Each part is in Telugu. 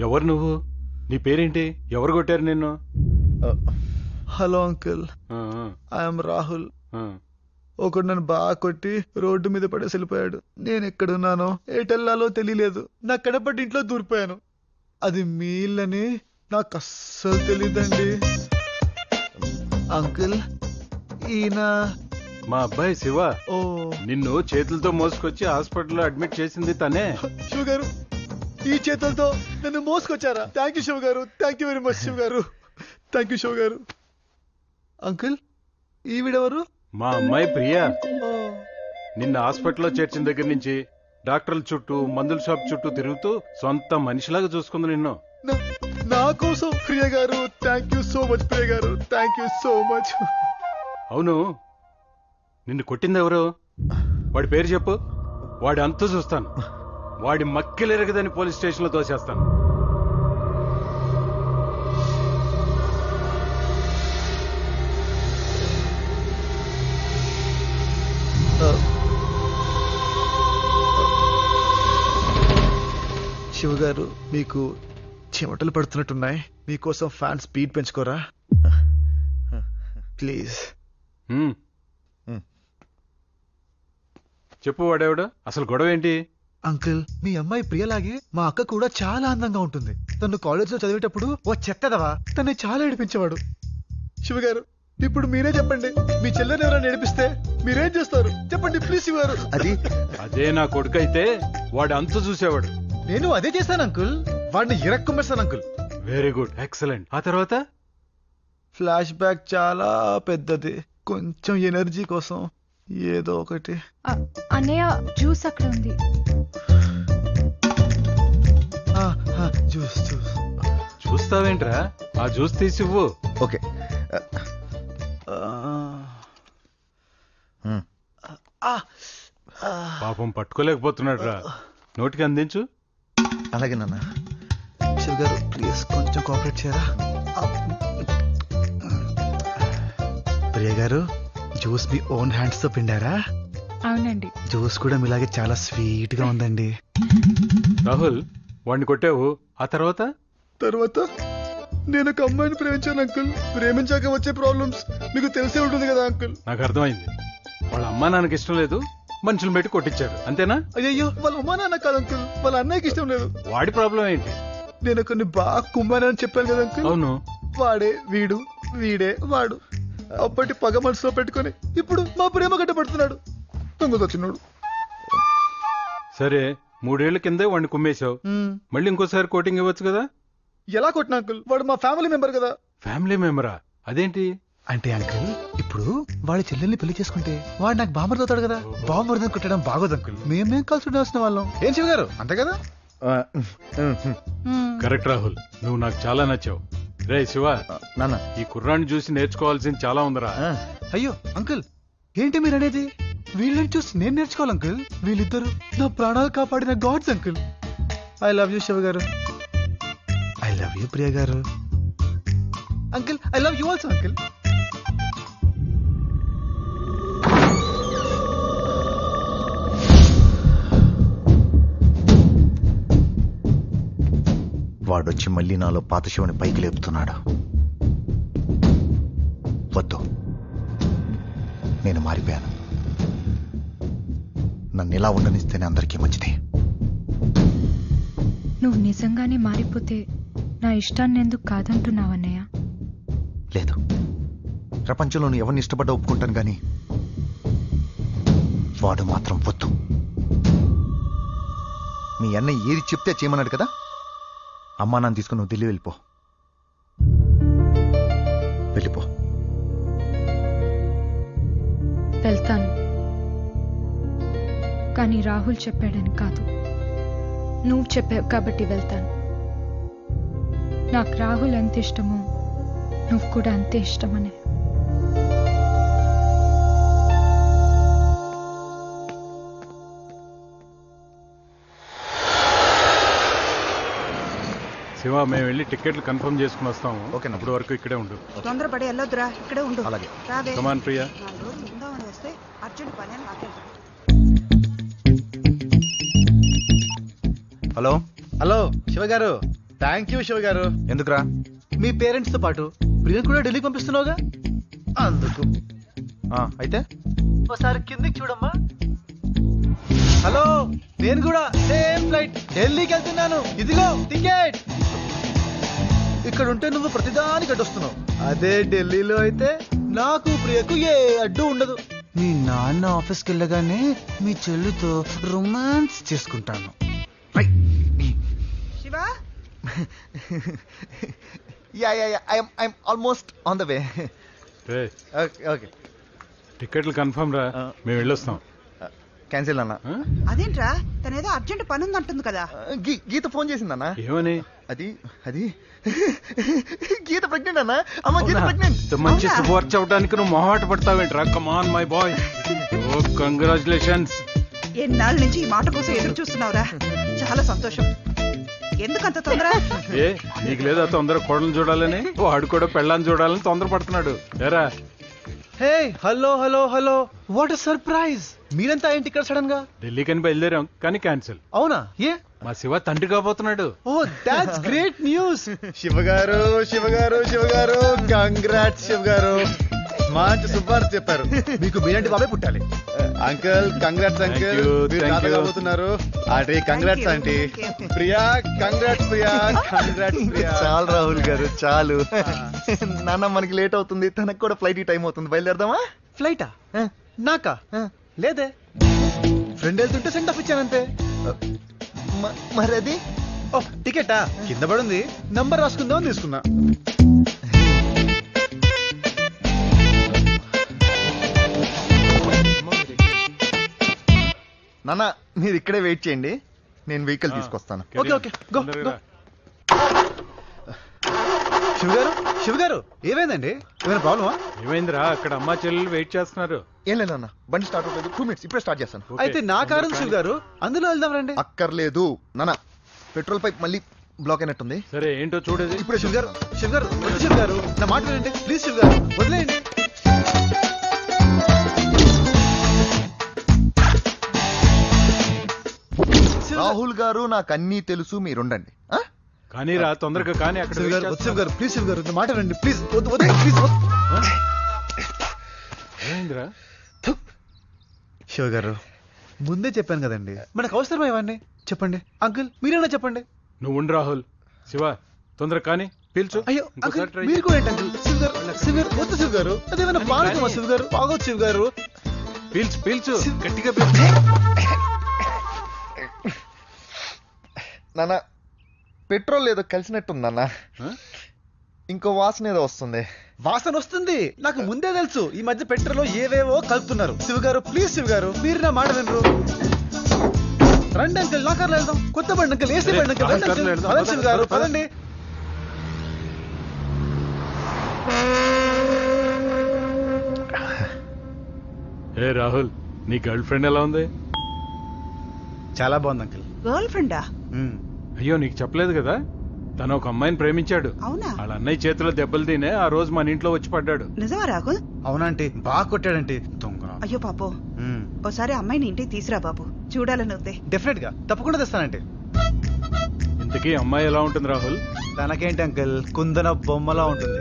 ఎవరు నువ్వు? నీ పేరేంటి? ఎవరు కొట్టారు నిన్ను? Hello uncle, I'm Rahul. ఒకడు నన్ను బాగా కొట్టి రోడ్డు మీద పడేసి వెళ్ళిపోయాడు. నేను ఎక్కడున్నానో ఎటెల్లాలో తెలియలేదు. నా కడపటి ఇంట్లో దూరిపోయాను. అది మీ ఇల్లని నాకు అస్సలు తెలీదండి. అంకుల్, ఈయన మా అబ్బాయి శివ. ఓ, నిన్ను చేతులతో మోసుకొచ్చి హాస్పిటల్లో అడ్మిట్ చేసింది తనే. శివ గారు, ఈ చేతులతో నన్ను మోసుకొచ్చారా? థ్యాంక్ యూ శివ గారు, thank you very much Shiva గారు, థ్యాంక్ యూ శివ గారు. అంకుల్, ఈవిడెవరు? మా అమ్మాయి ప్రియా. ఓ, నిన్న హాస్పిటల్లో చేర్చిన దగ్గర నుంచి డాక్టర్ల చుట్టూ మందుల షాప్ చుట్టూ తిరుగుతూ సొంత మనిషిలాగా చూసుకుంది నిన్ను. నా కోసం ప్రియ గారు, థ్యాంక్ యూ సో మచ్ ప్రియ గారు, థ్యాంక్ యూ సో మచ్. అవును, నిన్ను కొట్టింది ఎవరు? వాడి పేరు చెప్పు. వాడి అంతు చూస్తాను. వాడి మక్కిలెరగదని పోలీస్ స్టేషన్లో తోసేస్తాను. శివ గారు, మీకు చెమటలు పడుతున్నట్టున్నాయి. మీకోసం ఫ్యాన్ స్పీడ్ పెంచుకోరా ప్లీజ్. చెప్పు, వాడేవాడు? అసలు గొడవ ఏంటి? అంకుల్, మీ అమ్మాయి ప్రియలాగే మా అక్క కూడా చాలా అందంగా ఉంటుంది. తను కాలేజ్ లో చదివేటప్పుడు ఓ చెత్తదవా తన్ని చాలా ఏడిపించేవాడు. శివగారు, ఇప్పుడు మీరే చెప్పండి, మీ చెల్లెని ఎవరైనా ఏడిపిస్తే మీరేం చేస్తారు? చెప్పండి ప్లీజ్ శివ గారు. అదే నా కొడుకు అయితే వాడు అంతు చూసేవాడు. నేను అదే చేశాను అంకుల్, వాడిని ఇరక్కుమేస్తాను అంకుల్. Very good, excellent. ఆ తర్వాత? ఫ్లాష్ బ్యాక్ చాలా పెద్దది. కొంచెం ఎనర్జీ కోసం ఏదో ఒకటి. అన్నయ్య, జ్యూస్ అక్కడ ఉంది. Juice juice. చూస్తావేంట్రా? ఆ జ్యూస్ తీసివ్వు. ఓకే. పాపం పట్టుకోలేకపోతున్నాడు రా. నోటికి అందించు. అలాగే నాన్న. శివ్ గారు, ప్లీజ్ కొంచెం కోఆపరేట్ చేయరా. ప్రియ గారు, జ్యూస్ మీ ఓన్ హ్యాండ్స్ తో పిండారా? అవునండి. జ్యూస్ కూడా మీలాగే చాలా స్వీట్ గా ఉందండి. రాహుల్, వాడిని కొట్టావు. ఆ తర్వాత? నేను ఒక అమ్మాయిని ప్రేమించాను అంకుల్. ప్రేమించాక వచ్చే ప్రాబ్లమ్స్ మీకు తెలిసే ఉంటుంది కదా అంకుల్. నాకు అర్థమైంది. వాళ్ళ అమ్మా నాన్నకి ఇష్టం లేదు, మనుషులు పెట్టి కొట్టించారు, అంతేనా? అయ్యో, వాళ్ళ అమ్మా నాన్న కాదు అంకుల్, వాళ్ళ అన్నయ్యకి ఇష్టం లేదు. వాడి ప్రాబ్లం ఏంటి? నేను కొన్ని బాగా కుమ్మానని చెప్పాను కదా అంకుల్. అవును. వాడే వీడు, వీడే వాడు. అప్పటి పగ మనసులో పెట్టుకొని ఇప్పుడు మా ప్రేమ గడ్డపడుతున్నాడు. దొంగతొచ్చినాడు. సరే, 3 ఏళ్ల కిందే వాడిని కుమ్మేశావు. మళ్ళీ ఇంకోసారి కోటింగ్ ఇవ్వచ్చు కదా? ఎలా కొట్టిన అంకుల్? వాడు మా ఫ్యామిలీ మెంబర్ కదా. ఫ్యామిలీ మెంబరా? అదేంటి? అంటే అంకుల్, ఇప్పుడు వాడి చెల్లెల్ని పెళ్లి చేసుకుంటే వాడు నాకు బాంబర్ అవుతాడు కదా. బాంబర్ కొట్టడం బాగోదు అంకుల్. మేమేం కలిసి ఉండాల్సిన వాళ్ళం. ఏం శివ గారు, అంతే కదా? కరెక్ట్ రాహుల్, నువ్వు నాకు చాలా నచ్చావు. రే శివ, నాన్న, ఈ కుర్రాన్ని చూసి నేర్చుకోవాల్సింది చాలా ఉందరా. అయ్యో అంకుల్, ఏంటి మీరు అనేది? వీళ్ళని చూసి నేను నేర్చుకోవాలి అంకుల్. వీళ్ళిద్దరు నా ప్రాణాలు కాపాడిన gods uncle. I love you Shiva గారు. ఐ లవ్ యూ ప్రియ గారు. Uncle, I love you also uncle. వాడొచ్చి మళ్ళీ నాలో పాత శివుని పైకి లేపుతున్నాడు. వద్దు, నేను మారిపోయాను. నన్ను ఇలా ఉండనిస్తేనే అందరికీ మంచిది. నువ్వు నిజంగానే మారిపోతే నా ఇష్టాన్ని ఎందుకు కాదంటున్నావన్నయ్య? లేదు, ప్రపంచంలో నువ్వు ఎవరిని ఇష్టపడ్డా ఒప్పుకుంటాను కానీ వాడు మాత్రం వద్దు. మీ అన్నయ్య ఏది చెప్తే చేయమన్నాడు కదా. అమ్మా నాన్న తీసుకుని నువ్వు ఢిల్లీ వెళ్ళిపో. వెళ్తాను, కానీ రాహుల్ చెప్పాడని కాదు, నువ్వు చెప్పావు కాబట్టి వెళ్తాను. నాకు రాహుల్ ఎంత ఇష్టమో నువ్వు కూడా అంతే ఇష్టమనే. శివ, మేము వెళ్ళి టికెట్లు కన్ఫర్మ్ చేసుకుని వస్తాము. ఓకే, అప్పటి వరకు ఇక్కడే ఉండు. తొందరపడి వెళ్ళొద్దురా, ఇక్కడే ఉండు. అలాగే. కమాన్ ప్రియా. వస్తే అర్జెంట్ పని అని నాకెళ్తా. హలో హలో శివ గారు, థ్యాంక్ యూ శివ గారు. ఎందుకురా? మీ పేరెంట్స్ తో పాటు ప్రియ కూడా ఢిల్లీకి పంపిస్తున్నావుగా, అందుకు. అయితే ఒకసారి కిందికి చూడమ్మా. హలో, నేను కూడా సేమ్ ఫ్లైట్ ఢిల్లీకి వెళ్తున్నాను. ఇదిగో టికెట్. ఇక్కడ ఉంటే నువ్వు ప్రతిదానికి అడ్డొస్తున్నావు. అదే ఢిల్లీలో అయితే నాకు ప్రియకు ఏ అడ్డు ఉండదు. మీ నాన్న ఆఫీస్కి వెళ్ళగానే మీ చెల్లితో రొమాన్స్ చేసుకుంటాను. Shiva I'm almost on the way. Ray, okay, టికెట్లు కన్ఫర్మ్ రా, మేము వెళ్ళొస్తాం. క్యాన్సిల్ అన్న. అదేంట్రా తనేదో అర్జెంట్ పని ఉందంటుంది కదా. గీత ఫోన్ చేసిందన్న. ఏమని? అది అది గీత ప్రెగ్నెంట్ అన్న. అమ్మ గీత ప్రెగ్నెంట్. ఇంత మంచి శుభవార్త అవడానికి నువ్వు మొహాట పడతావేంట్రా? Come on my boy. Oh congratulations. ఎన్నాళ్ళ నుంచి ఈ మాట కోసం ఎదురు చూస్తున్నావురా. చాలా సంతోషం. ఎందుకంత తొందర? ఏ నీకు లేదా తొందర కోడలు చూడాలని? వాడు కూడా పెళ్ళాన్ని చూడాలని తొందర పడుతున్నాడు. ఏరా hey, hello hello hello, what surprise. మీరంతా ఏంటి ఇక్కడ సడన్ గా? ఢిల్లీకని బయలుదేరాం కానీ క్యాన్సిల్. అవునా? ఏ? మా శివ తండ్రి కాబోతున్నాడు. Oh that's great news. Shiva గారు, శివ గారు, శివ గారు, కంగ్రాట్స్ శివ గారు. మంచి శుభార్త చెప్పారు. మీకు మీరంటి బాబే పుట్టాలి. అంకుల్ కంగ్రాట్స్ అంకుల్, మీరు తాత కాబోతున్నారు. Aunty congrats aunty. Priya congrats Priya, congrats Priya. చాలు రాహుల్ గారు చాలు. నాన్న మనకి లేట్ అవుతుంది, తనకు కూడా ఫ్లైట్ టైం అవుతుంది. బయలుదేరదామా? ఫ్లైటా? నాకా? లేదే, ఫ్రెండ్ వెళ్తుంటే సెండ్ ఆఫ్ ఇచ్చానంతే. మరి అది? ఓ టికెటా? కింద పడుంది, నంబర్ రాసుకుందామని తీసుకున్నా. నాన్న మీరు ఇక్కడే వెయిట్ చేయండి, నేను వెహికల్ తీసుకొస్తాను. Okay okay, go go. Shiva గారు, శివ గారు, ఏమైందండి? ఏమైనా ప్రాబ్లమా? ఏమైందిరా? అక్కడ అమ్మా చెల్లెలు వెయిట్ చేస్తున్నారు. ఏం లేదు అన్న, బండి స్టార్ట్ అవుతుంది. 2 minutes, ఇప్పుడే స్టార్ట్ చేస్తాను. ఓకే. అయితే నా కారు ఉంది శివ గారు, అందులో వెళ్దాం రండి. అక్కర్లేదు నాన్న, పెట్రోల్ పైప్ మళ్ళీ బ్లాక్ అయినట్టుంది. సరే ఏంటో చూడేది. ఇప్పుడే శివ గారు, శివ గారు, వద్దు శివ గారు, నా మాట వినండి ప్లీజ్. శివ గారు వదిలేయండి. రాహుల్ గారు నాకు అన్నీ తెలుసు, మీరుండండి. కానీ రా తొందరగా కానీ. అక్కడ శివ గారు, wait వద్దు శివ గారు, ప్లీజ్ శివ గారు, నా మాట వినండి ప్లీజ్. వద్దు వద్దు ప్లీజ్. ఏమైందిరా? శివ గారు ముందే చెప్పాను కదండి, మనకు అవసరమా ఇవన్నీ? చెప్పండి అంకుల్, మీరేనా చెప్పండి. నువ్వు ఉండు రాహుల్. శివ తొందరగా కానీ, పీల్చు. అయ్యో ఇంకోసారి అంకుల్, try మీరు చేయి. కూడా ఏంటి అంకుల్? శివ గారు, శివ గారు, వద్దు శివ గారు, అదేమైనా పాలకమా శివ గారు? బాగోదు శివ గారు. పీల్చు పీల్చు, గట్టిగా పీల్చు. నాన్న పెట్రోల్ ఏదో కలిసినట్టుంది నాన్న. ఇంకో వాసన ఏదో వస్తుంది. వాసన వస్తుంది, నాకు ముందే తెలుసు. ఈ మధ్య పెట్రోల్ ఏవేవో కలుపుతున్నారు. శివ గారు ప్లీజ్, శివ గారు మీరు నా మాట వినరు. రండి అంకుల్, నా కార్లో వెళ్దాం. కొత్త బండి అంకుల్, ఏసీ బండి అంకుల్. రండి అంకుల్, పదండి శివ గారు, పదండి. ఏ రాహుల్, నీ గర్ల్ ఫ్రెండ్ ఎలా ఉంది? చాలా బాగుంది అంకుల్. గర్ల్ ఫ్రెండా? అయ్యో నీకు చెప్పలేదు కదా, తను ఒక అమ్మాయిని ప్రేమించాడు. అవునా? వాళ్ళ అన్నయ్య చేతిలో దెబ్బలు తినే ఆ రోజు మన ఇంట్లో వచ్చి పడ్డాడు. నిజమా రాహుల్? అవునంటే బాగా కొట్టాడంటే దొంగ. అయ్యో పాపో, ఓసారి అమ్మాయిని ఇంటికి తీసురా బాబు, చూడాలని వద్దే. డెఫినెట్ గా తప్పకుండా తెస్తానంటే. ఇంతకీ అమ్మాయి ఎలా ఉంటుంది రాహుల్? తనకేంటి అంకుల్, కుందన బొమ్మలా ఉంటుంది.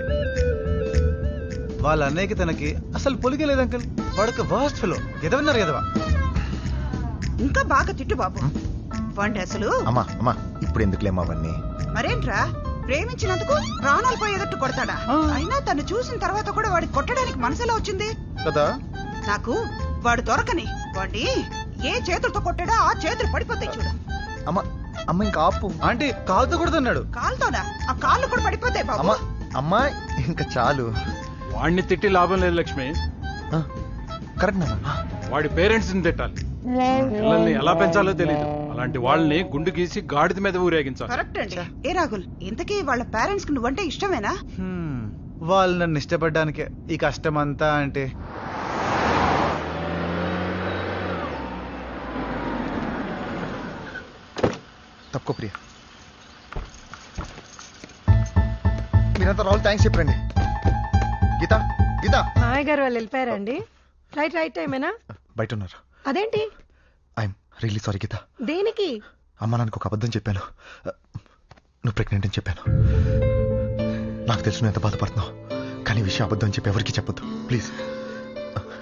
వాళ్ళ అన్నయ్యకి తనకి అసలు పొలిగే లేదు అంకుల్. వాడొక వర్స్ట్ ఫెలో. ఎదవన్నారు ఎదవా. ఇంకా బాగా తిట్టు బాబు. వాడి అసలు. అమ్మా అమ్మా ఇప్పుడు ఎందుకులేమా అవన్నీ? మరేంట్రా, ప్రేమించినందుకు ప్రాణాలు పోయేటట్టు కొడతాడా? అయినా తను చూసిన తర్వాత కూడా వాడికి కొట్టడానికి మనసులో వచ్చింది కదా. నాకు వాడు దొరకని వాడిని ఏ చేతులతో కొట్టాడో ఆ చేతులు పడిపోతాయి చూడు. అమ్మా అమ్మ ఇంకా ఆపు. ఆంటీ కాలుతో కొడుతున్నాడు. కాలుతోనా? ఆ కాళ్ళు కూడా పడిపోతాయి బాబు. అమ్మా అమ్మా ఇంకా చాలు. వాడిని తిట్టి లాభం లేదు లక్ష్మి. కరెక్ట్ నాన్న. వాడి పేరెంట్స్ ని తిట్టాలి. పిల్లల్ని ఎలా పెంచాలో తెలియదు. అలాంటి వాళ్ళని గుండు గీసి గాడిద మీద ఊరేగించాలి. కరెక్ట్ అండి. ఏ రాహుల్, ఇంతకీ వాళ్ళ పేరెంట్స్ కి నువ్వంటే ఇష్టమేనా? వాళ్ళు నన్ను ఇష్టపడ్డానికే ఈ కష్టం అంతా. అంటే తక్కువ ప్రియ, మీరంతా రాహుల్ థ్యాంక్స్ చెప్పండి. గీత గీత. మామయ్య గారు వాళ్ళు వెళ్ళిపోయారండి. ఫ్లైట్ రైట్ టైమేనా? బయట ఉన్నారు. అదేంటి? I'm really sorry Geeta. దేనికి? అమ్మ నాకు ఒక అబద్ధం చెప్పాను. నువ్వు ప్రెగ్నెంట్ అని చెప్పాను. నాకు తెలుసు నువ్వు ఎంత బాధపడుతున్నావు, కానీ ఈ విషయం అబద్ధం అని చెప్పి ఎవరికి చెప్పొద్దు ప్లీజ్.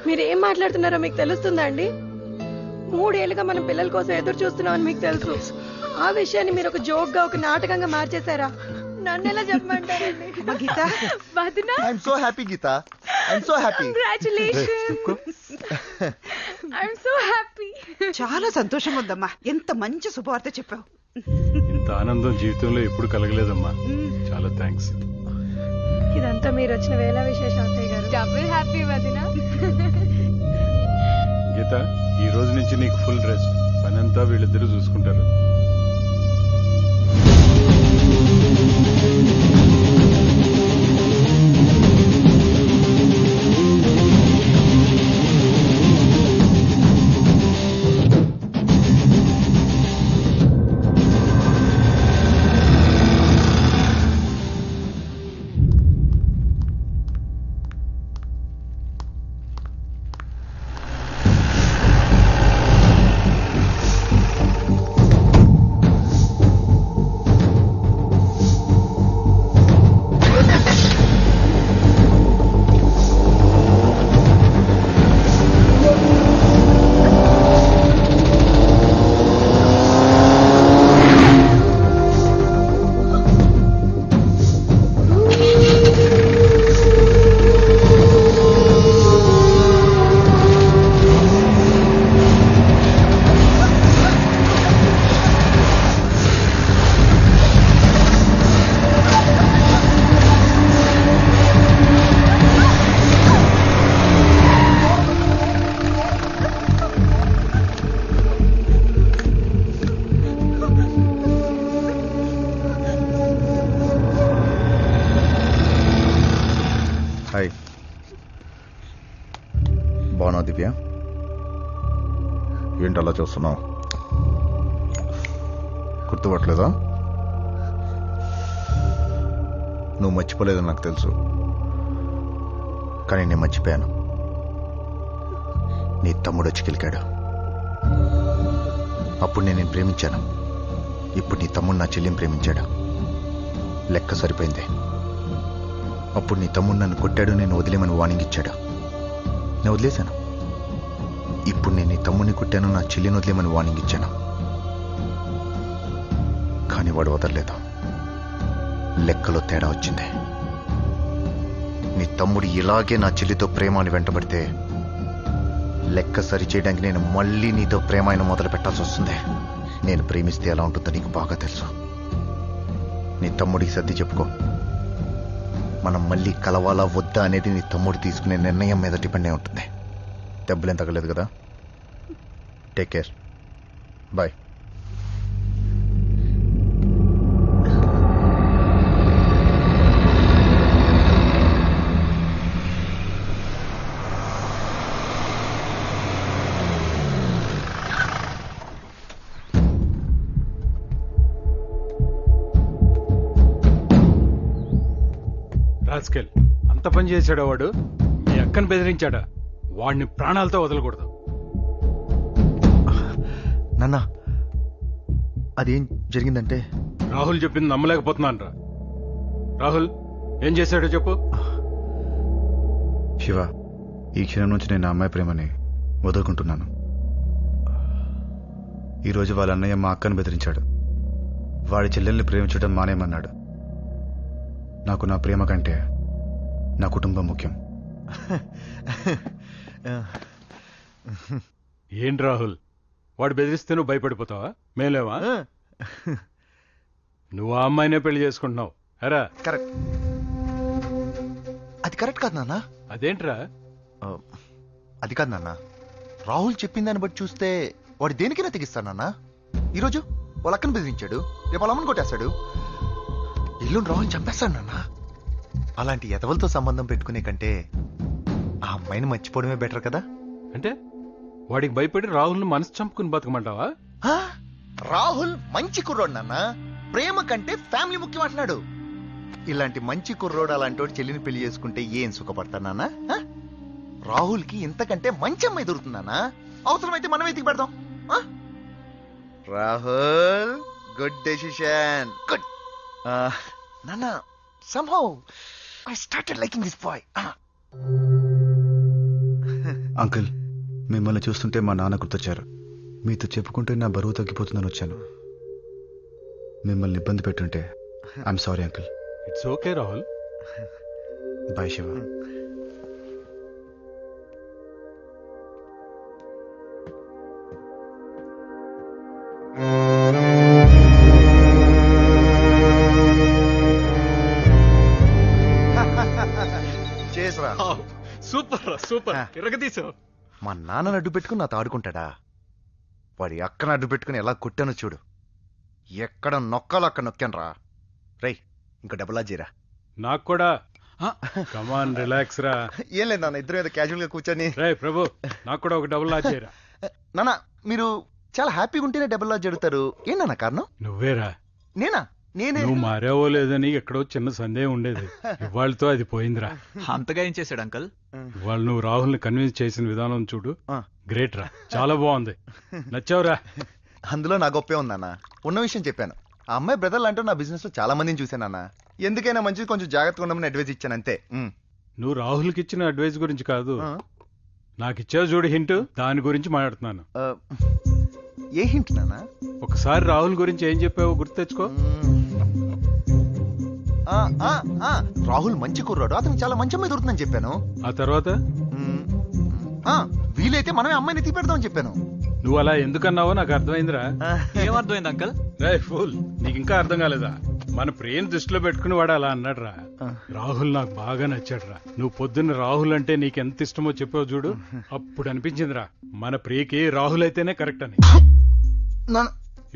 మీరు ఏం మాట్లాడుతున్నారో మీకు తెలుస్తుందా అండి? 3 ఏళ్ళుగా మనం పిల్లల కోసం ఎదురు చూస్తున్నామని మీకు తెలుసు. ఆ విషయాన్ని మీరు ఒక జోక్ గా, ఒక నాటకంగా మార్చేశారా? నన్ను ఎలా చెప్పమంటారండి? గీత, వదినా I'm so happy Geetha, I'm so happy. Congratulations. I'm so happy. చాలా సంతోషంగా ఉందమ్మా. ఎంత మంచి శుభవార్త చెప్పావు. ఇంత ఆనందం జీవితంలో ఎప్పుడు కలగలేదమ్మా. చాలా థ్యాంక్స్. ఇదంతా మీరు వచ్చిన వేళ విశేషం అత్తయ్య గారు. డబుల్ హ్యాపీ వదినా. గీత, ఈ రోజు నుంచి నీకు ఫుల్ రెస్ట్. పనంతా వీళ్ళిద్దరూ చూసుకుంటారు. హాయ్, బాగున్నావు దివ్య? ఏంటి అలా చూస్తున్నావు? గుర్తుపట్టలేదా? నువ్వు మర్చిపోలేదని నాకు తెలుసు, కానీ నేను మర్చిపోయాను. నీ తమ్ముడు వచ్చి కిలికాడు. అప్పుడు నేను ప్రేమించాను. ఇప్పుడు నీ తమ్ముడు నా చెల్లిని ప్రేమించాడు. లెక్క సరిపోయింది. అప్పుడు నీ తమ్ముడు నన్ను కొట్టాడు, నేను వదిలేమని వార్నింగ్ ఇచ్చాడు. నేను వదిలేశాను. ఇప్పుడు నేను నీ తమ్ముడిని కొట్టాను, నా చెల్లిని వదిలేమని వార్నింగ్ ఇచ్చాను. కానీ వాడు వదలలేదు. లెక్కలో తేడా వచ్చింది. నీ తమ్ముడు ఇలాగే నా చెల్లితో ప్రేమ అని వెంటబడితే లెక్క సరిచేయడానికి నేను మళ్ళీ నీతో ప్రేమ అయిన మొదలు పెట్టాల్సి వస్తుంది. నేను ప్రేమిస్తే ఎలా ఉంటుందో నీకు బాగా తెలుసు. నీ తమ్ముడికి సర్ది చెప్పుకో. మనం మళ్ళీ కలవాలా వద్దా అనేది నీ తమ్ముడు తీసుకునే నిర్ణయం మీద డిపెండ్ అయి ఉంటుంది. దెబ్బలేం తగ్గలేదు కదా? Take care, bye. రాస్కెల్, అంత పని చేశాడా వాడు? మీ అక్కను బెదిరించాడా? వాడిని ప్రాణాలతో వదలకూడదు. నాన్న, అదేం జరిగిందంటే రాహుల్ చెప్పింది నమ్మలేకపోతున్నాను రా. రాహుల్ ఏం చేశాడో చెప్పు. శివ, ఈ క్షణం నుంచి నేను ఆ అమ్మాయి ప్రేమని వదులుకుంటున్నాను. ఈరోజు వాళ్ళ అన్నయ్య మా అక్కను బెదిరించాడు. వాడి చెల్లెల్ని ప్రేమించడం మానేమన్నాడు. నాకు నా ప్రేమ కంటే నా కుటుంబం ముఖ్యం. ఏంటి రాహుల్, వాడు బెదిరిస్తే నువ్వు భయపడిపోతావా? మేలేవా? నువ్వు ఆ అమ్మాయినే పెళ్లి చేసుకుంటున్నావు. అరా కరెక్ట్. అది కరెక్ట్ కాదు నాన్న. అదేంట్రా? అది కాదు నాన్న. రాహుల్ చెప్పిన దాన్ని బట్టి చూస్తే వాడు దేనికైనా తెగిస్తాడు నాన్న. ఈరోజు వాళ్ళ అక్కను బెదిరించాడు, రేపు వాళ్ళ అమ్మని కొట్టేస్తాడు, ఎల్లుండి రాహుల్ చంపేస్తాడు నాన్న. అలాంటి ఎదవలతో సంబంధం పెట్టుకునే కంటే ఆ అమ్మాయిని మర్చిపోవడమే బెటర్ కదా. అంటే వాడికి భయపడి రాహుల్ని మనసు చంపుకుని బతకమంటావా? రాహుల్ మంచి కుర్రోడు నాన్న. ప్రేమ కంటే ఫ్యామిలీ ముఖ్యం అంటున్నాడు. ఇలాంటి మంచి కుర్రోడు అలాంటి వాడు చెల్లిని పెళ్లి చేసుకుంటే ఏం సుఖపడతా నాన్న? రాహుల్ కి ఇంతకంటే మంచి అమ్మాయి దొరుకుతుందా? అవసరమైతే మనం వెతికి పెడదాం. Rahul, good decision. గుడ్. నాన్న somehow I started liking this boy. Uncle, మిమ్మల్ని చూస్తుంటే మా నాన్న గుర్తొచ్చారు. మీతో చెప్పుకుంటే నా బరువు తగ్గిపోతుందని వచ్చాను. మిమ్మల్ని ఇబ్బంది పెట్టుంటే I'm sorry uncle. It's okay Rahul. Bye Shiva. చేసరా సూపర్ సూపర్, ఇరగదీసావు. మా నాన్నని అడ్డు పెట్టుకుని నాతో ఆడుకుంటాడా? వాడి అక్కను అడ్డు పెట్టుకుని ఎలా కొట్టానో చూడు. ఎక్కడ నొక్కాలో అక్కడ నొక్కాను రా. రై ఇంకో డబ్బులా జీరా. నాకు కూడా. కమాన్ రిలాక్స్ రా. ఏం లేదు నాన్న, ఇద్దరు ఏదో క్యాజువల్ గా కూర్చొని. రే ప్రభు, నాకు కూడా ఒక డబుల్ లాజ్ చేయరా. నాన్న మీరు చాలా హ్యాపీగా ఉంటేనే డబ్బులా జరుగుతారు. ఏంటన్నా కారణం? నువ్వేరా. నేనా? నేనే. నువ్వు మారావో లేదని ఎక్కడో చిన్న సందేహం ఉండేది. ఇవాళతో అది పోయిందిరా. అంతగా ఏం చేశాడు అంకల్? ఇవాళ నువ్వు రాహుల్ ని కన్విన్స్ చేసిన విధానం చూడు, గ్రేట్ రా. చాలా బాగుంది, నచ్చావురా. అందులో నా గొప్పే ఉందన్న. ఉన్న విషయం చెప్పాను. ఆ అమ్మాయి బ్రదర్లు అంటూ నా బిజినెస్ లో చాలా మందిని చూశానన్నా. ఎందుకైనా మంచిది కొంచెం జాగ్రత్తగా ఉండమని అడ్వైజ్ ఇచ్చాను అంతే. నువ్వు రాహుల్కి ఇచ్చిన అడ్వైస్ గురించి కాదు, నాకు ఇచ్చావు చూడు హింట్, దాని గురించి మాట్లాడుతున్నాను. ఏ హింట్ నాన్నా? ఒకసారి రాహుల్ గురించి ఏం చెప్పావో గుర్తు తెచ్చుకో. రాహుల్ మంచి కుర్రాడు, అతనికి చాలా మంచి అమ్మాయి దొరుకుతుందని చెప్పాను. ఆ తర్వాత వీలైతే మనమే అమ్మాయిని ఎత్తి పెడదామని చెప్పాను. నువ్వు అలా ఎందుకన్నావో నాకు అర్థమైందిరా. ఏమర్థమైంది అంకల్? రే ఫూల్, నీకు ఇంకా అర్థం కాలేదా? మన ప్రియని దృష్టిలో పెట్టుకుని వాడు అలా అన్నాడు రా. రాహుల్ నాకు బాగా నచ్చాడు రా. నువ్వు పొద్దున్న రాహుల్ అంటే నీకు ఎంత ఇష్టమో చెప్పావు చూడు, అప్పుడు అనిపించిందిరా మన ప్రియకి రాహుల్ అయితేనే కరెక్ట్ అని.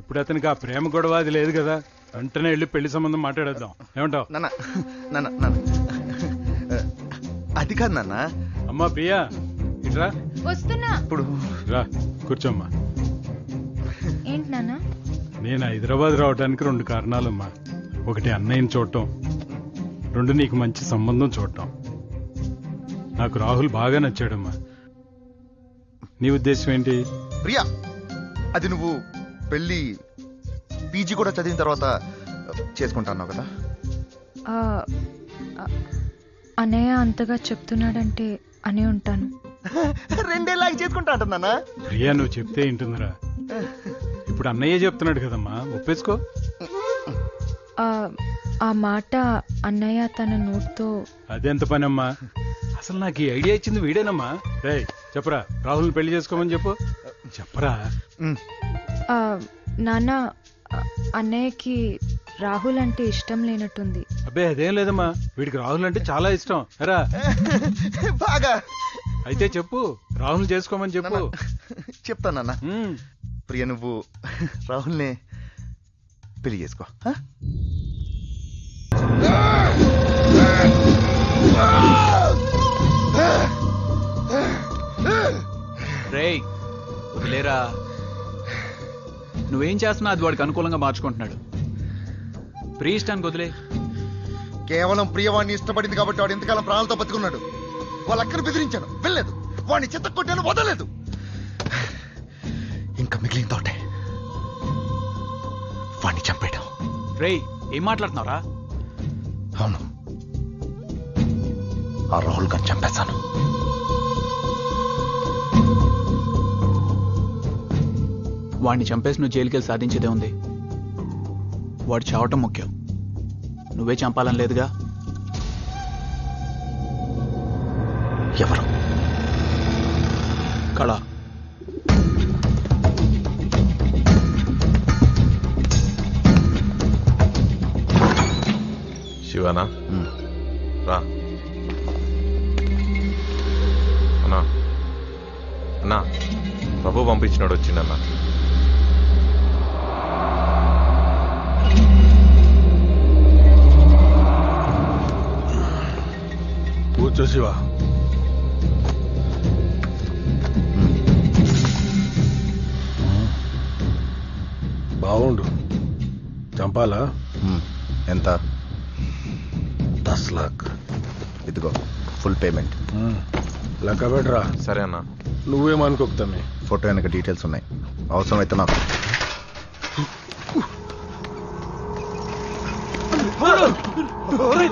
ఇప్పుడు అతనికి ఆ ప్రేమ గొడవ అది లేదు కదా, వెంటనే వెళ్ళి పెళ్లి సంబంధం మాట్లాడేద్దాం. ఏమంటావు? అది కాదు నాన్న. అమ్మా ప్రియా, ఇట్రా. వస్తున్నా. ఇప్పుడు రా కూర్చోమ్మా. ఏంటి నాన్న? నేను హైదరాబాద్ రావడానికి 2 కారణాలమ్మా. ఒకటి అన్నయ్యని చూడటం, 2 నీకు మంచి సంబంధం చూడటం. నాకు రాహుల్ బాగా నచ్చాడమ్మా. నీ ఉద్దేశం ఏంటి? ప్రియా, అది నువ్వు పెళ్లి పీజీ కూడా చదివిన తర్వాత చేసుకుంటాన్నావు కదా? అన్నయ్య అంతగా చెప్తున్నాడంటే అనే ఉంటాను. 2 ఏళ్ళకి చేసుకుంటా అంటున్నానా? ప్రియా నువ్వు చెప్తే ఏంటుందిరా. ఇప్పుడు అన్నయ్య చెప్తున్నాడు కదమ్మా, ఒప్పేసుకో. ఆ మాట అన్నయ్య తన నోట్తో. అదెంత పనమ్మా, అసలు నాకు ఈ ఐడియా ఇచ్చింది వీడేనమ్మా. రే చెప్పరా, రాహుల్ పెళ్లి చేసుకోమని చెప్పు. చెప్పరా. నాన్న, అన్నయ్యకి రాహుల్ అంటే ఇష్టం లేనట్టుంది. అబ్బే అదేం లేదమ్మా, వీడికి రాహుల్ అంటే చాలా ఇష్టం. ఎరా బాగా. అయితే చెప్పు, రాహుల్ చేసుకోమని చెప్పు. చెప్తానన్నా. ప్రియ, నువ్వు రాహుల్నే పెళ్లి చేసుకో. రేయ్ వదిలేరా. నువ్వేం చేస్తున్నా అది వాడికి అనుకూలంగా మార్చుకుంటున్నాడు. ప్రియ ఇష్టానికి వదిలే. కేవలం ప్రియవాణ్ణి ఇష్టపడింది కాబట్టి వాడు ఎంతకాలం ప్రాణాలతో బతుకున్నాడు. వాళ్ళ అక్కను బెదిరించాను, వెళ్ళలేదు. వాడిని చెత్త కొట్టాను, వదలలేదు. ఇంకా మిగిలిన తోటే వాడిని చంపేయడం. రేయ్ ఏం మాట్లాడుతున్నావురా? అవును, ఆ రాహుల్ గారిని చంపేశాను. వాడిని చంపేసి నువ్వు జైలుకి వెళ్ళి సాధించేదే ఉంది. వాడు చావటం ముఖ్యం, నువ్వే చంపాలని లేదుగా. ఎవరు? కళ. శివనా రా. అన్నా అన్నా, ప్రభు పంపించినాడు, వచ్చిండన్నా. కూర్చో శివ. బాగుండు. చంపాలా? ఎంత? 10 लाख. ఇదిగో ఫుల్ పేమెంట్. లెక్క పెట్టరా. సరే అన్నా. నువ్వేమనుకోకుతామే. ఫోటో వెనక డీటెయిల్స్ ఉన్నాయి, అవసరమైతే నాకు.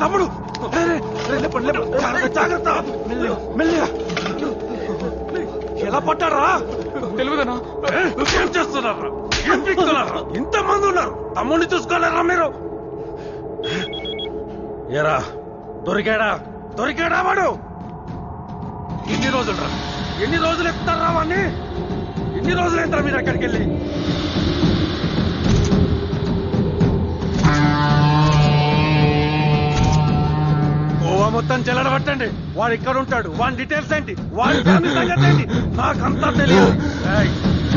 తమ్ముడు జాగ్రత్త మెల్లిగా ఎలా పట్టారా తెలియదనా ఏం చేస్తున్నారా ఏం పీకుతున్నారా ఇంతమంది ఉన్నారు తమ్ముడిని చూసుకోలేరా మీరు ఏరా దొరికాడా వాడు ఎన్ని రోజులు ఎత్తారా వాడిని ఎన్ని రోజులు ఎత్తారా మీరు అక్కడికి వెళ్ళి గోవా మొత్తం చెల్లడబట్టండి వాడు ఇక్కడ ఉంటాడు వాడి డీటెయిల్స్ ఏంటి వాడి ఫ్యామిలీ సంగతి ఏంటి నాకంతా తెలియదు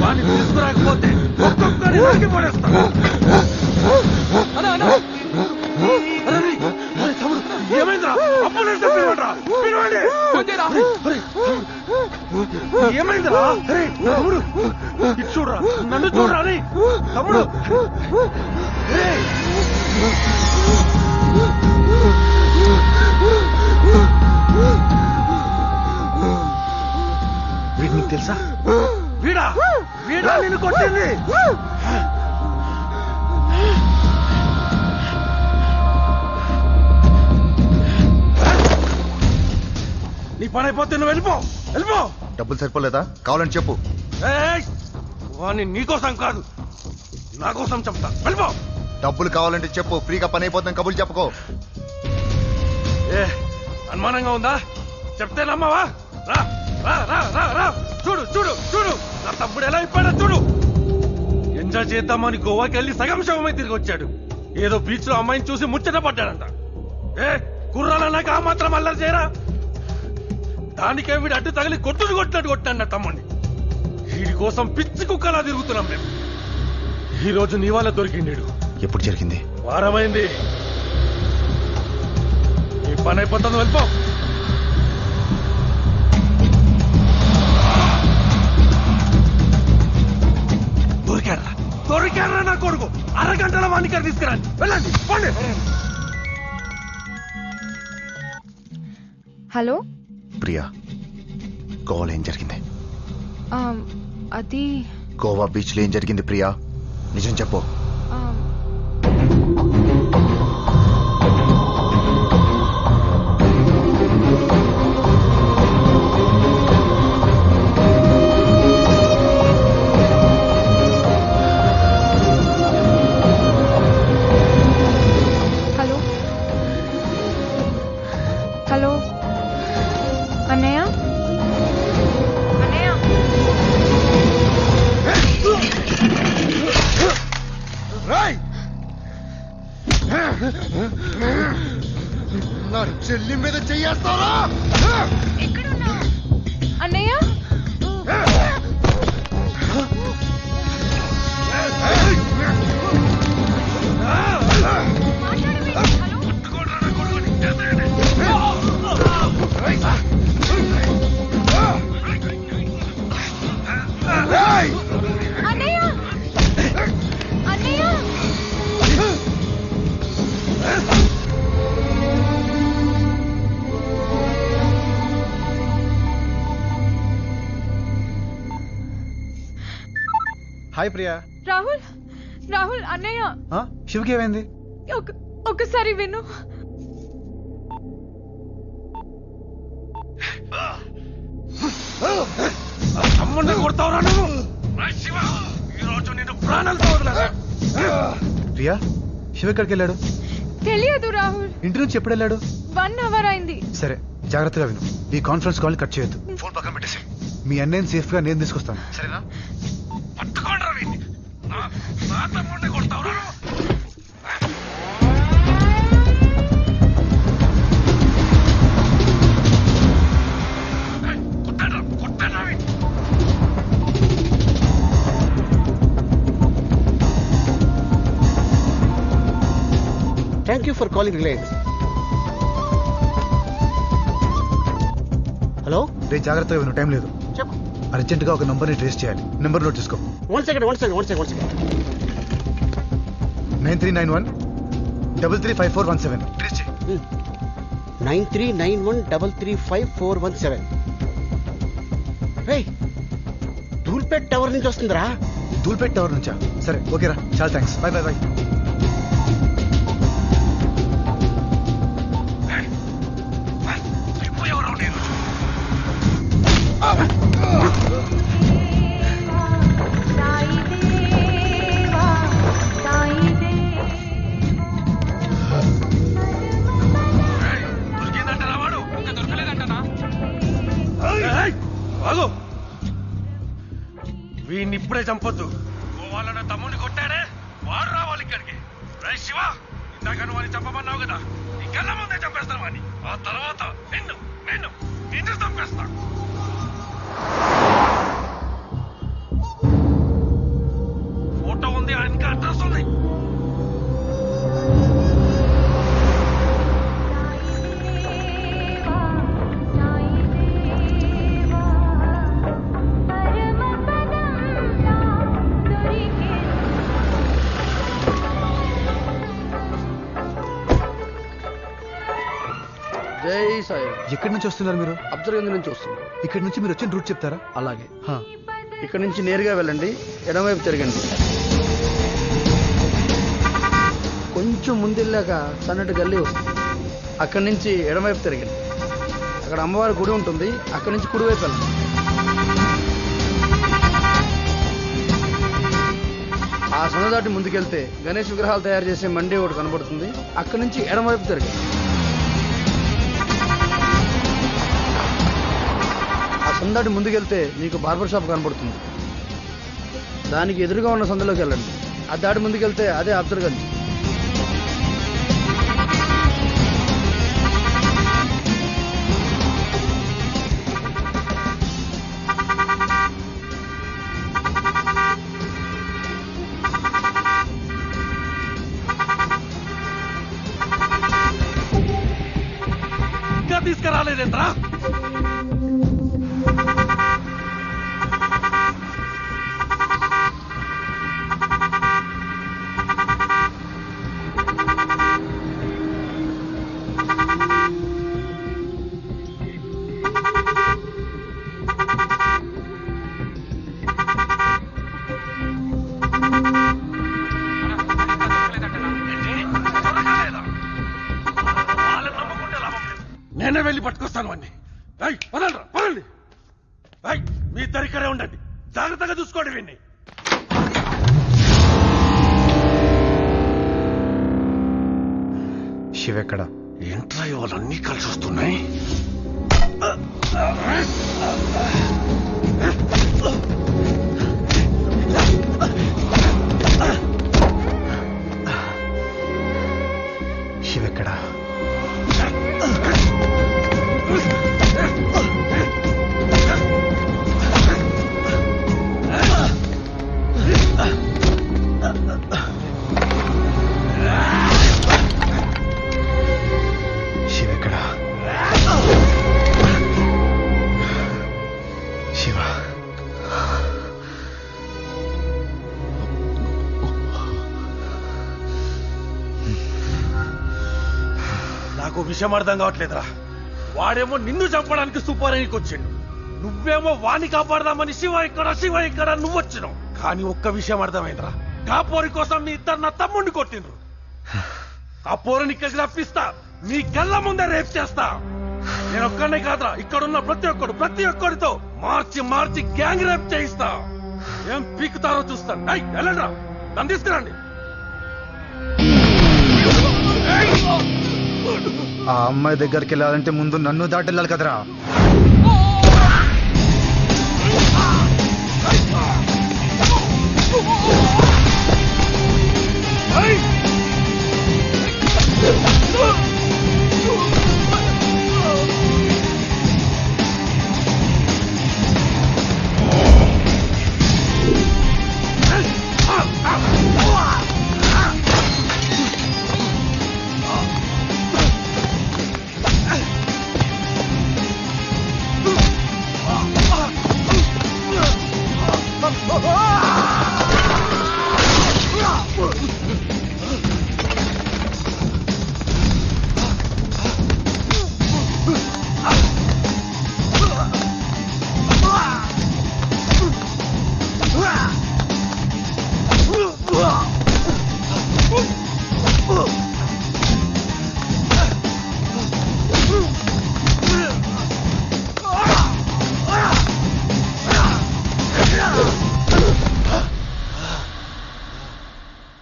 వాడిని తీసుకురాకపోతే ఒక్కొక్కరి నాకి పడేస్తా ఏమైందిరా అప్పుడు చెప్పేవాడ్రా ఏమైందిరా తమ్ముడు ఇటు చూడరా నన్ను చూడరా అని తమ్ముడు వీడు నీకు తెలుసా? వీడా నిన్ను కొట్టింది నీ పని అయిపోతే నువ్వు వెళ్ళిపో డబ్బులు సరిపోలేదా? కావాలని చెప్పు. వాణ్ణి నీకోసం కాదు నా కోసం చెప్తా వెళ్ళిపో. డబ్బులు కావాలంటే చెప్పు, ఫ్రీగా పని అయిపోతాం. కబుర్లు చెప్పుకో. అనుమానంగా ఉందా? చెప్తే నమ్మవా? రా రా రా రా రా చూడు నా తమ్ముడు ఎలా అయిపోయాడో చూడు. ఎంజాయ్ చేద్దామని గోవాకి వెళ్ళి సగం శవమై తిరిగి వచ్చాడు. ఏదో బీచ్ లో అమ్మాయిని చూసి ముచ్చట పడ్డాడంట. కుర్రాలన్నాక ఆ మాత్రం అల్లరి చేయరా? దానికే వీడు అడ్డు తగిలి కొట్టినట్టు కొట్టాడు నా తమ్ముడిని. వీడి కోసం పిచ్చి కుక్కలా తిరుగుతున్నాం మేము. ఈ రోజు నీ వల్ల దొరికిండు. ఎప్పుడు జరిగింది? వారమైంది. నీ పని అయిపోతుంది వెళ్ళిపో. దొరికారా నా కొడుకు? అరగంటల వాణికి తీసుకురండి. వెళ్ళండి పోండి. హలో ప్రియా, గోవాలో ఏం జరిగింది? అది గోవా బీచ్ లో ఏం జరిగింది ప్రియా? నిజం చెప్పు. హలో అన్నయ్య నా చెల్లి మీద చెయ్యేస్తారా? అన్నయ్య హాయ్ ప్రియా. రాహుల్ అన్నయ్య. శివకి ఏమైంది? ఒక్కసారి విను. తమ్ముడిని కొడతావురా నువ్వు? ఈరోజు నేను ప్రాణాలతో వదలరా? ప్రియా, శివ ఎక్కడికి వెళ్ళాడు? తెలియదు రాహుల్. ఇంటి నుంచి ఎప్పుడు వెళ్ళాడు? 1 hour అయింది. సరే, జాగ్రత్తగా విను. ఈ కాన్ఫరెన్స్ కాల్ కట్ చేయొద్దు. ఫోన్ పక్కన పెట్టేసి మీ అన్నయ్యని సేఫ్ గా నేను తీసుకొస్తాను, సరేనా? పట్టుకోండి రవి. నా తమ్ముడిని కొడతావురా? కొట్టండి Ravi. Thank you for calling Reliance. Hello, రే జాగ్రత్తగా విను, టైం లేదు. చెప్పు. అర్జెంట్ గా ఒక నంబర్ ని ట్రేస్ చేయాలి. నెంబర్ నోట్ చేసుకో. 1 second. 9391 335417. ట్రేస్ చేయి. 9391335417. ధూల్పేట్ టవర్ నుంచి వస్తుందిరా. ధూల్పేట్ టవర్ నుంచా? సరే, ఓకేరా, చాలా థ్యాంక్స్. Bye bye bye. ఆగు. వీడిని ఇప్పుడే చంపొద్దు. గోవాలో తమ్ముడిని కొట్టాడే వాడు రావాలి ఇక్కడికి. రే శివ, ఇందాక నువ్వు అని చంపమన్నావు కదా, నీ కళ్ళ ముందే చంపేస్తాను వాడిని. ఆ తర్వాత నిన్ను నిన్ను నిన్ను చంపేస్తా. ఫోటో ఉంది, ఇంకా అడ్రస్ ఉంది. జై సాయి. ఎక్కడి నుంచి వస్తున్నారు మీరు? అబ్జర్వేంద్ర నుంచి వస్తున్నారు. ఇక్కడి నుంచి మీరు వచ్చిన రూట్ చెప్తారా? అలాగే. ఇక్కడ నుంచి నేరుగా వెళ్ళండి, ఎడమవైపు తిరగండి. కొంచెం ముందెళ్ళాక సన్నటి గల్లీ వస్తుంది. అక్కడి నుంచి ఎడమవైపు తిరగండి. అక్కడ అమ్మవారి గుడి ఉంటుంది. అక్కడి నుంచి కుడివైపు వెళ్ళండి. ఆ సంద దాటి ముందుకెళ్తే గణేష్ విగ్రహాలు తయారు చేసే మండి ఒకటి కనబడుతుంది. అక్కడి నుంచి ఎడమవైపు తిరగండి. సందాటి ముందుకెళ్తే మీకు బార్బర్ షాప్ కనబడుతుంది. దానికి ఎదురుగా ఉన్న సందులోకి వెళ్ళండి. ఆ దాటి ముందుకెళ్తే అదే అబ్జర్గంజ్. ఇంకా తీసుకురాలేదేంట్రా? నేనే వెళ్ళి పట్టుకొస్తాను వాడిని. వదలరా, వదలండి. మీ ఇద్దరు ఇక్కడే ఉండండి, జాగ్రత్తగా చూసుకోండి వీడిని. శివ ఎక్కడ? ఏంట్రా వాళ్ళన్నీ కలిసి వస్తున్నాయి? శివ ఎక్కడ? నాకు విషయం అర్థం కావట్లేదురా. వాడేమో నిన్ను చంపడానికి సూపర్కి వచ్చిండు, నువ్వేమో వాణ్ణి కాపాడదామని శివ ఇక్కడ నువ్వు వచ్చినావు. కానీ ఒక్క విషయం అర్థమైందిరా, కాపోరి కోసం మీ ఇద్దరు నా తమ్ముడిని కొట్టిండ్రు. ఆ పోరుని ఇక్కడికి రప్పిస్తా, మీ కళ్ళ ముందే రేప్ చేస్తా. నేను ఒక్కడనే కాదురా, ఇక్కడున్న ప్రతి ఒక్కడితో మార్చి గ్యాంగ్ రేప్ చేయిస్తా. ఏం పీకుతారో చూస్తాను. వెళ్ళండిరా, నన్ను తీసుకురండి. ఆ అమ్మాయి దగ్గరికి వెళ్ళాలంటే ముందు నన్ను దాటెళ్ళాలి కదరా.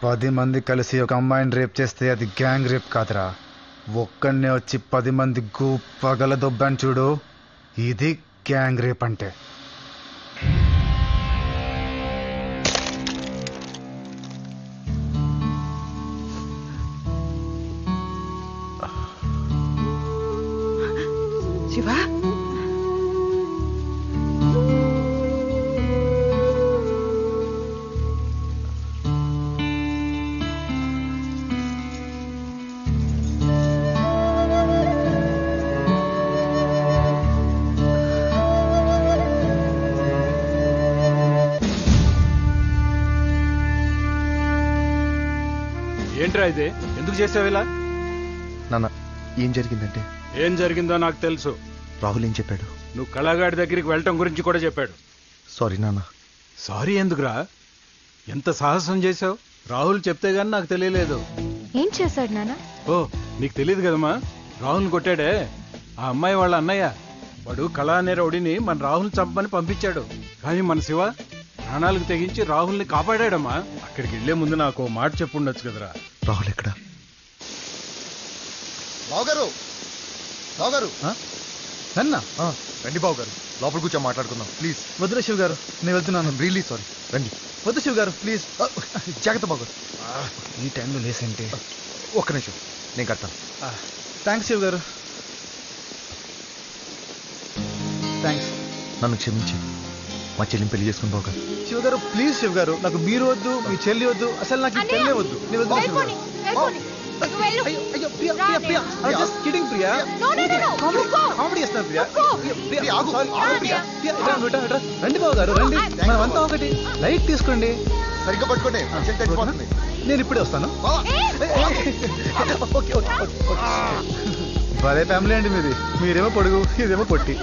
పది మంది కలిసి ఒక అమ్మాయిని రేప్ చేస్తే అది గ్యాంగ్ రేప్ కాదురా. ఒక్కడనే వచ్చి 10 మంది పగల దొబ్బాను చూడు, ఇది గ్యాంగ్ రేప్ అంటే. ఏంట్రా ఇది? ఎందుకు చేసావు ఇలా? నాన్న ఏం జరిగిందంటే ఏం జరిగిందో నాకు తెలుసు. రాహుల్ ఏం చెప్పాడు? నువ్వు కళాగాడి దగ్గరికి వెళ్ళటం గురించి కూడా చెప్పాడు. సారీ నాన్న. సారీ ఎందుకురా? ఎంత సాహసం చేశావు? రాహుల్ చెప్తే గానీ నాకు తెలియలేదు. ఏం చేశాడు నాన్న? ఓ నీకు తెలియదు కదమ్మా, రాహుల్ కొట్టాడే ఆ అమ్మాయి వాళ్ళ అన్నయ్య. వాడు కళా అనే రౌడీని మన రాహుల్ చంపని పంపించాడు. కానీ మన శివ ప్రాణాలకు తెగించి రాహుల్ని కాపాడాడమ్మా. అక్కడికి వెళ్లే ముందు నాకు మాట చెప్పుండొచ్చు కదరా. రాహుల్ ఎక్కడ? బావగారు బావగారు నన్న రండి బాబు గారు, లోపల కూర్చో మాట్లాడుకుందాం ప్లీజ్. వద్దులే శివ్ గారు, నేను వెళ్తున్నాను. Really sorry. రండి. వద్దు శివ్ గారు ప్లీజ్. జాగ్రత్త బాబు గారు. ఈ టైంలో లేసంటే. ఒక్క నిమిషం నేను కడతాను. థ్యాంక్స్ శివ్ గారు, థ్యాంక్స్. నన్ను క్షమించి మా చెల్లిని పెళ్లి చేసుకుని బాబు గారు. శివ్ గారు ప్లీజ్ శివ్ గారు, నాకు మీరు వద్దు, మీ చెల్లి వద్దు, అసలు నాకు ఈ పెళ్ళే వద్దు. నేను వద్దు శివ్ గారు. అయ్యో అయ్యో Priya Priya Priya, I just kidding Priya. Comedy చేస్తాను ప్రియా. ప్రియా ఆగు ఆగు ప్రియా. ప్రియా ఇట్రా నువ్వు ఇట్రా. రండి బాబు గారు రండి, మనమంతా ఒకటి. లైట్ తీసుకోండి. సరిగ్గా పట్టుకోండి, నేను ఇప్పుడే వస్తాను. Okay okay. భలే ఫ్యామిలీ అండి మీది. మీరేమో పొడుగు, ఇదేమో పొట్టి.